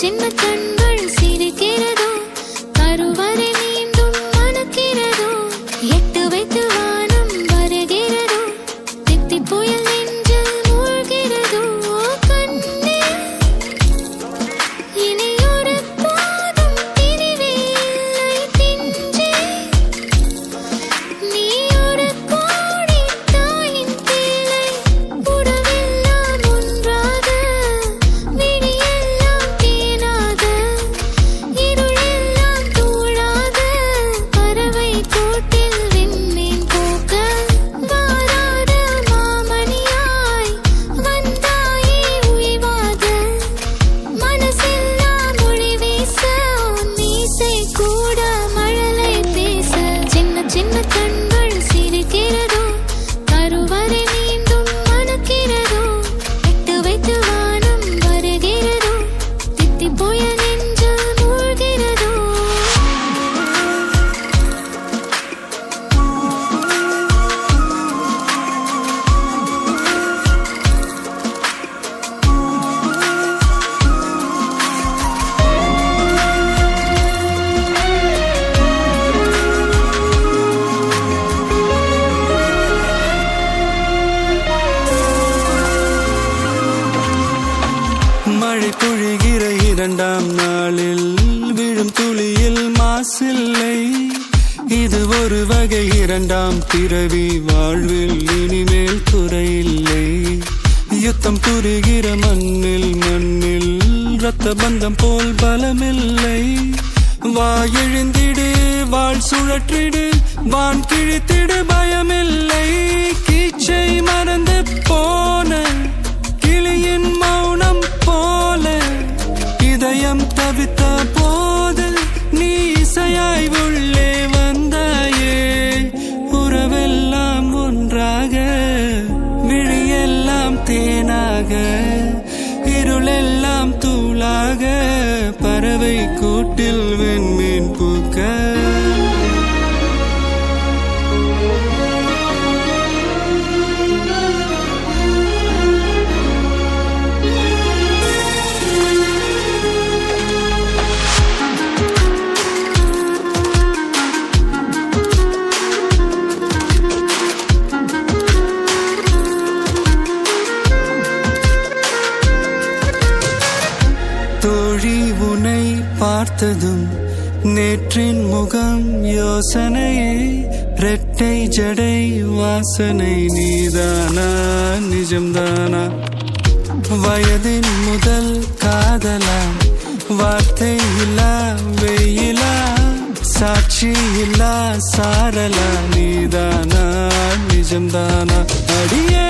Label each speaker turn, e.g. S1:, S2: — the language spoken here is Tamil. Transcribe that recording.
S1: சின்ன கண்கள் சிரிக்கிறதோ கருவறை மீண்டும் மணக்கிறதோ எட்டு வைத்து வானம் வருகிறதோ தித்தி புயல் நெஞ்சில் மூழ்கிறதோ கண்ணே இனி ஒரு போதும் பிரிவே இல்லை பிஞ்சே நீ ஒரு கோடி தாயின் பிள்ளை உறவெல்லாம் ஒன்றாக விழியெல்லாம் தேனாக இருளெல்லாம் தூளாக பறவை கூட்டில் விண்மீன் போக்க வாராத மாமணியாய் வந்தாயே உய்வாக மனசெல்லாம் ஒளி வீச உன் மீசை கூட மழலை பேச சின்ன சின்ன கண்கள் சிரிக்கிறதோ கருவறை மீண்டும் மணக்கிறதோ எட்டு வைத்து வானம் வருகிறதோ தித்தி புயல் நெஞ்சில் மூழ்கிறதோ
S2: மழை பொழிகிற இரண்டாம் நாளில் விழும் துளியில் மாசில்லை இது ஒரு வகை இரண்டாம் பிறவி வாழ்வில் இனிமேல் குறையில்லை யுத்தம் புரிகிற மண்ணில் இரத்த பந்தம் போல் பலமில்லை வா எழுந்திடு வாழ் சுழற்றிடு வான் கிழித்திடு பயமில்லை கீச்சை மறந்து போன கிளியின் மௌனம் போல இதயம் தவித்த போது நீ இசையாய் உள்ளே வந்தாயே உறவெல்லாம் ஒன்றாக விழியெல்லாம் தேனாக இருளெல்லாம் தூளாக பறவை கூட்டில் வெண்மீன் பூக்க தோழி உன்னை பார்த்ததும் நேற்றின் முகம் யோசனையே ரெட்டை ஜடை வாசனை நீதானா நிஜம்தானா வயதின் முதல் காதலா வார்த்தை இல்லா வெயிலா சாட்சி இல்லா சாரலா நீதானா நிஜம்தானா அடியே